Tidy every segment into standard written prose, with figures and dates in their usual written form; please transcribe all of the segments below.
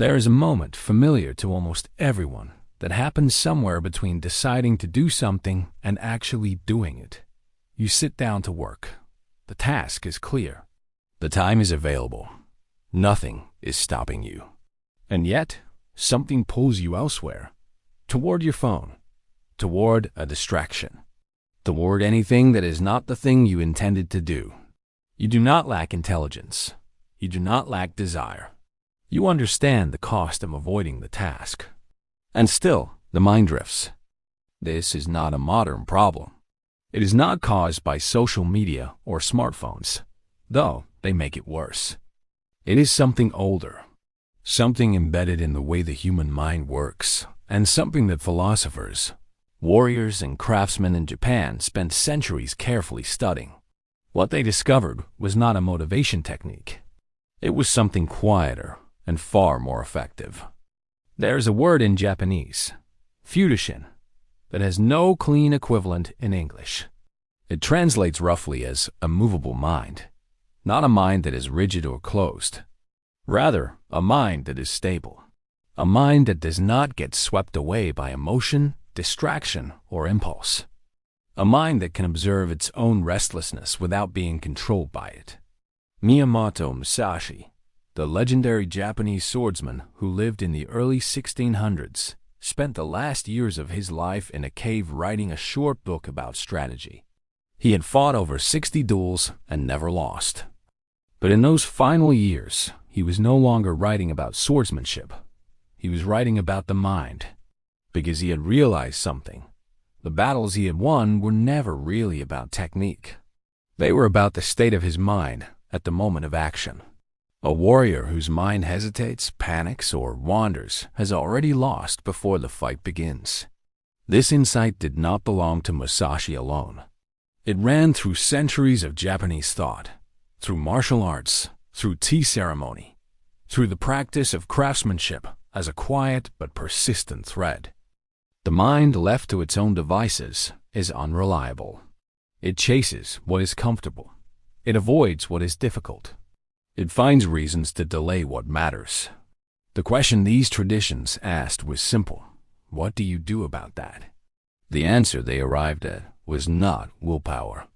There is a moment familiar to almost everyone that happens somewhere between deciding to do something and actually doing it. You sit down to work. The task is clear. The time is available. Nothing is stopping you. And yet, something pulls you elsewhere, toward your phone, toward a distraction, toward anything that is not the thing you intended to do. You do not lack intelligence. You do not lack desire. You understand the cost of avoiding the task. And still, the mind drifts. This is not a modern problem. It is not caused by social media or smartphones, though they make it worse. It is something older, something embedded in the way the human mind works, and something that philosophers, warriors, and craftsmen in Japan spent centuries carefully studying. What they discovered was not a motivation technique. It was something quieter and far more effective. There is a word in Japanese, futushin, that has no clean equivalent in English. It translates roughly as a movable mind, not a mind that is rigid or closed. Rather, a mind that is stable. A mind that does not get swept away by emotion, distraction, or impulse. A mind that can observe its own restlessness without being controlled by it. Miyamoto Musashi, the legendary Japanese swordsman who lived in the early 1600s, spent the last years of his life in a cave writing a short book about strategy. He had fought over 60 duels and never lost. But in those final years, he was no longer writing about swordsmanship. He was writing about the mind, because he had realized something. The battles he had won were never really about technique. They were about the state of his mind at the moment of action. A warrior whose mind hesitates, panics, or wanders has already lost before the fight begins. This insight did not belong to Musashi alone. It ran through centuries of Japanese thought, through martial arts, through tea ceremony, through the practice of craftsmanship as a quiet but persistent thread. The mind left to its own devices is unreliable. It chases what is comfortable. It avoids what is difficult. It finds reasons to delay what matters. The question these traditions asked was simple. What do you do about that? The answer they arrived at was not willpower.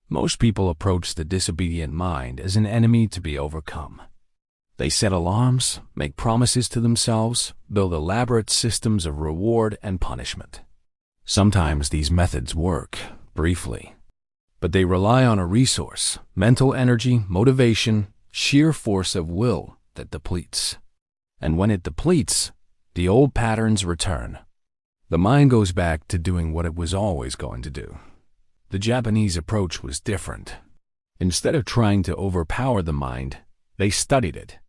Most people approach the disobedient mind as an enemy to be overcome. They set alarms, make promises to themselves, build elaborate systems of reward and punishment. Sometimes these methods work, briefly, but they rely on a resource, mental energy, motivation, sheer force of will that depletes. And when it depletes, the old patterns return. The mind goes back to doing what it was always going to do. The Japanese approach was different. Instead of trying to overpower the mind, they studied it.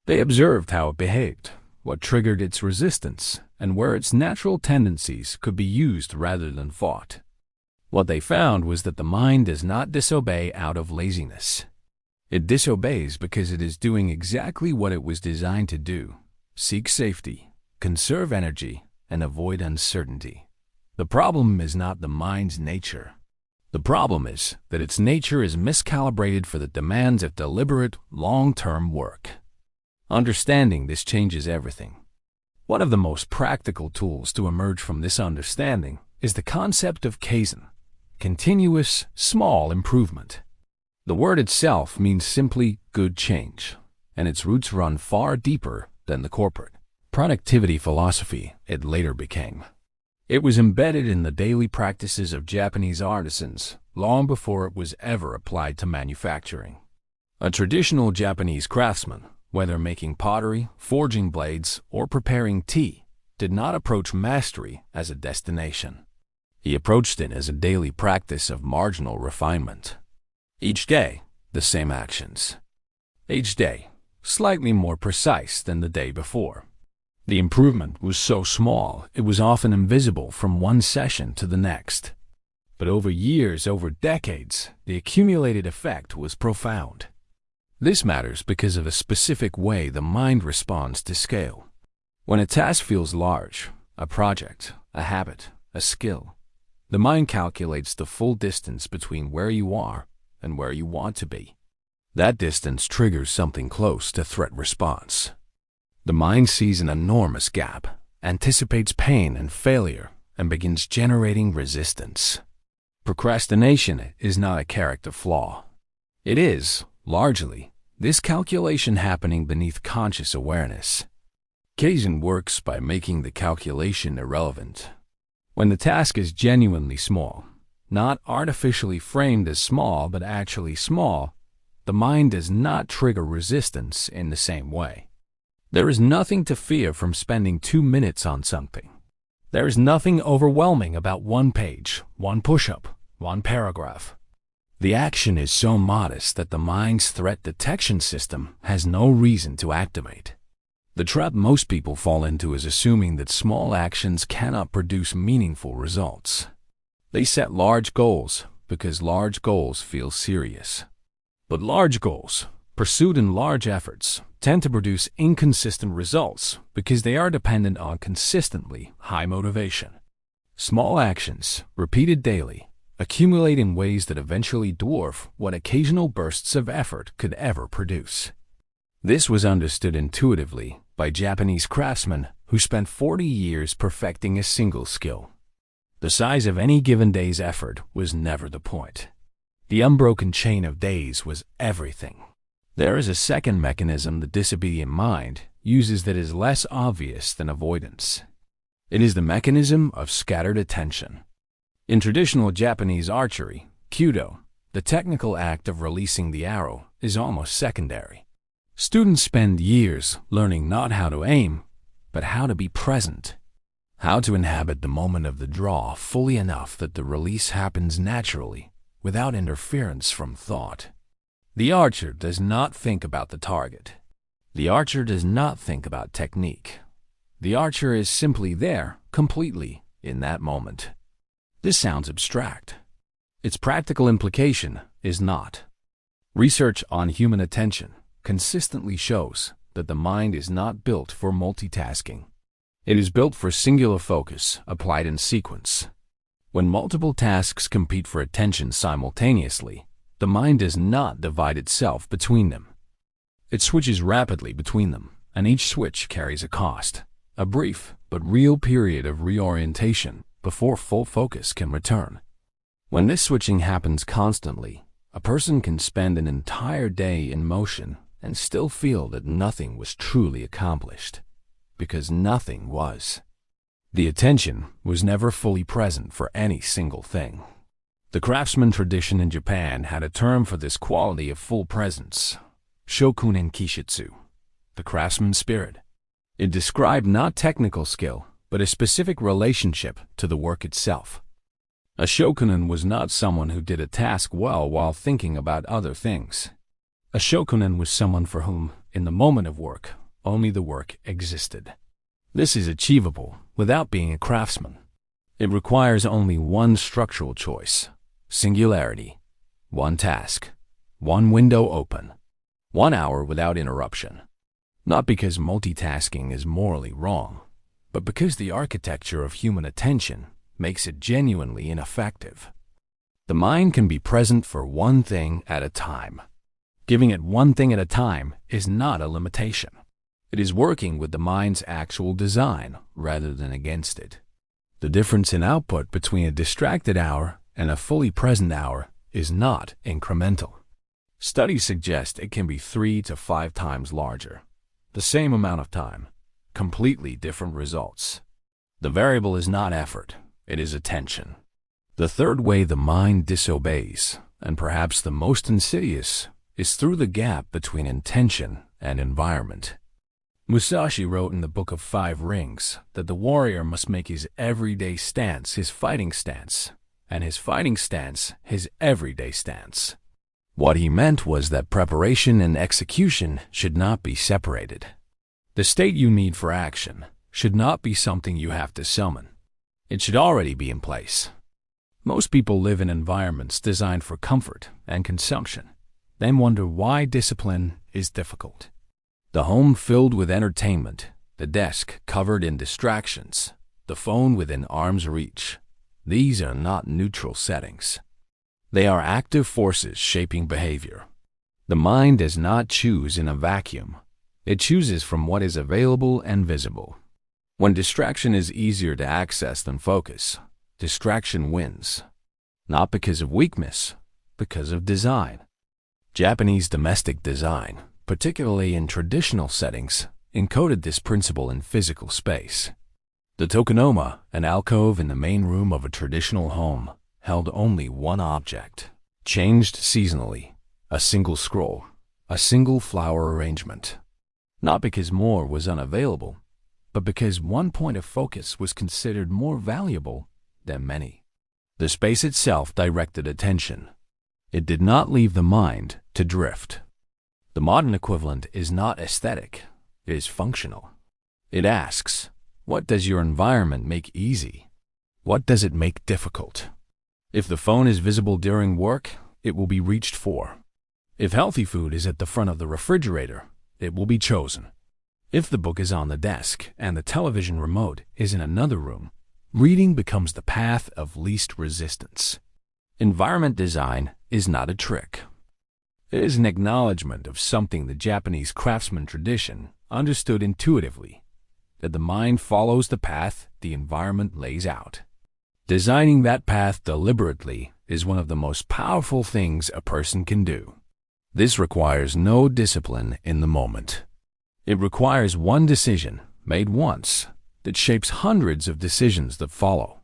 They observed how it behaved, what triggered its resistance, and where its natural tendencies could be used rather than fought. What they found was that the mind does not disobey out of laziness. It disobeys because it is doing exactly what it was designed to do: seek safety, conserve energy, and avoid uncertainty. The problem is not the mind's nature. The problem is that its nature is miscalibrated for the demands of deliberate, long-term work. Understanding this changes everything. One of the most practical tools to emerge from this understanding is the concept of kaizen, continuous, small improvement. The word itself means simply good change, and its roots run far deeper than the corporate productivity philosophy it later became. It was embedded in the daily practices of Japanese artisans long before it was ever applied to manufacturing. A traditional Japanese craftsman, whether making pottery, forging blades, or preparing tea, did not approach mastery as a destination. He approached it as a daily practice of marginal refinement. Each day, the same actions. Each day, slightly more precise than the day before. The improvement was so small, it was often invisible from one session to the next. But over years, over decades, the accumulated effect was profound. This matters because of a specific way the mind responds to scale. When a task feels large, a project, a habit, a skill, the mind calculates the full distance between where you are and where you want to be. That distance triggers something close to threat response. The mind sees an enormous gap, anticipates pain and failure, and begins generating resistance. Procrastination is not a character flaw. It is, largely, this calculation happening beneath conscious awareness. Kaizen works by making the calculation irrelevant. When the task is genuinely small, not artificially framed as small but actually small, the mind does not trigger resistance in the same way. There is nothing to fear from spending 2 minutes on something. There is nothing overwhelming about one page, one push-up, one paragraph. The action is so modest that the mind's threat detection system has no reason to activate. The trap most people fall into is assuming that small actions cannot produce meaningful results. They set large goals because large goals feel serious. But large goals, pursued in large efforts, tend to produce inconsistent results because they are dependent on consistently high motivation. Small actions, repeated daily, accumulate in ways that eventually dwarf what occasional bursts of effort could ever produce. This was understood intuitively by Japanese craftsmen who spent 40 years perfecting a single skill. The size of any given day's effort was never the point. The unbroken chain of days was everything. There is a second mechanism the disobedient mind uses that is less obvious than avoidance. It is the mechanism of scattered attention. In traditional Japanese archery, Kyudo, the technical act of releasing the arrow is almost secondary. Students spend years learning not how to aim, but how to be present. How to inhabit the moment of the draw fully enough that the release happens naturally, without interference from thought. The archer does not think about the target. The archer does not think about technique. The archer is simply there, completely, in that moment. This sounds abstract. Its practical implication is not. Research on human attention consistently shows that the mind is not built for multitasking. It is built for singular focus applied in sequence. When multiple tasks compete for attention simultaneously, the mind does not divide itself between them. It switches rapidly between them, and each switch carries a cost, a brief but real period of reorientation before full focus can return. When this switching happens constantly, a person can spend an entire day in motion and still feel that nothing was truly accomplished, because nothing was. The attention was never fully present for any single thing. The craftsman tradition in Japan had a term for this quality of full presence, shokunin kishitsu, the craftsman's spirit. It described not technical skill, but a specific relationship to the work itself. A shokunin was not someone who did a task well while thinking about other things. A shokunin was someone for whom, in the moment of work, only the work existed. This is achievable without being a craftsman. It requires only one structural choice, singularity, one task, one window open, 1 hour without interruption. Not because multitasking is morally wrong, but because the architecture of human attention makes it genuinely ineffective. The mind can be present for one thing at a time. Giving it one thing at a time is not a limitation. It is working with the mind's actual design rather than against it. The difference in output between a distracted hour and a fully present hour is not incremental. Studies suggest it can be 3 to 5 times larger. The same amount of time, completely different results. The variable is not effort, it is attention. The third way the mind disobeys, and perhaps the most insidious, is through the gap between intention and environment. Musashi wrote in the Book of 5 Rings that the warrior must make his everyday stance his fighting stance, and his fighting stance his everyday stance. What he meant was that preparation and execution should not be separated. The state you need for action should not be something you have to summon. It should already be in place. Most people live in environments designed for comfort and consumption, then wonder why discipline is difficult. The home filled with entertainment, the desk covered in distractions, the phone within arm's reach. These are not neutral settings. They are active forces shaping behavior. The mind does not choose in a vacuum. It chooses from what is available and visible. When distraction is easier to access than focus, distraction wins. Not because of weakness, because of design. Japanese domestic design, particularly in traditional settings, encoded this principle in physical space. The tokonoma, an alcove in the main room of a traditional home, held only one object, changed seasonally, a single scroll, a single flower arrangement. Not because more was unavailable, but because one point of focus was considered more valuable than many. The space itself directed attention. It did not leave the mind to drift. The modern equivalent is not aesthetic, it is functional. It asks, what does your environment make easy? What does it make difficult? If the phone is visible during work, it will be reached for. If healthy food is at the front of the refrigerator, it will be chosen. If the book is on the desk and the television remote is in another room, reading becomes the path of least resistance. Environment design is not a trick. It is an acknowledgement of something the Japanese craftsman tradition understood intuitively, that the mind follows the path the environment lays out. Designing that path deliberately is one of the most powerful things a person can do. This requires no discipline in the moment. It requires one decision, made once, that shapes hundreds of decisions that follow.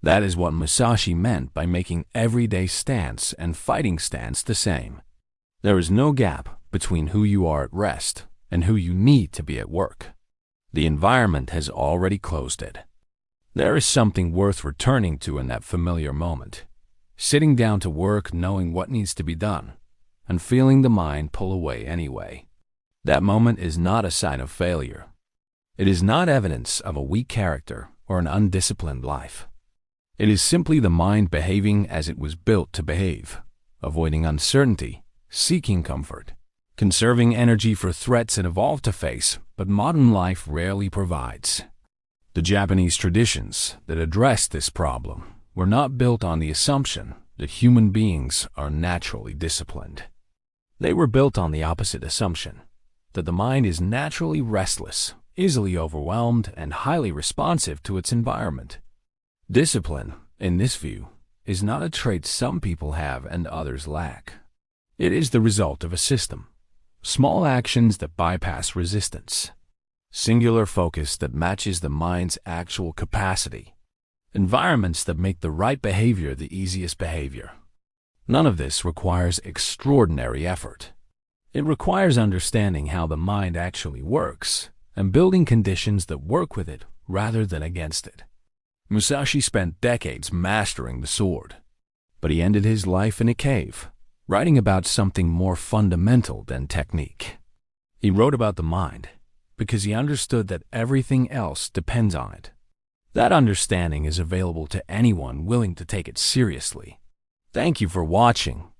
That is what Musashi meant by making everyday stance and fighting stance the same. There is no gap between who you are at rest and who you need to be at work. The environment has already closed it. There is something worth returning to in that familiar moment, sitting down to work knowing what needs to be done, and feeling the mind pull away anyway. That moment is not a sign of failure. It is not evidence of a weak character or an undisciplined life. It is simply the mind behaving as it was built to behave, avoiding uncertainty, seeking comfort, conserving energy for threats it evolved to face, but modern life rarely provides. The Japanese traditions that addressed this problem were not built on the assumption that human beings are naturally disciplined. They were built on the opposite assumption, that the mind is naturally restless, easily overwhelmed, and highly responsive to its environment. Discipline, in this view, is not a trait some people have and others lack. It is the result of a system. Small actions that bypass resistance. Singular focus that matches the mind's actual capacity. Environments that make the right behavior the easiest behavior. None of this requires extraordinary effort. It requires understanding how the mind actually works and building conditions that work with it rather than against it. Musashi spent decades mastering the sword, but he ended his life in a cave, writing about something more fundamental than technique. He wrote about the mind because he understood that everything else depends on it. That understanding is available to anyone willing to take it seriously. Thank you for watching.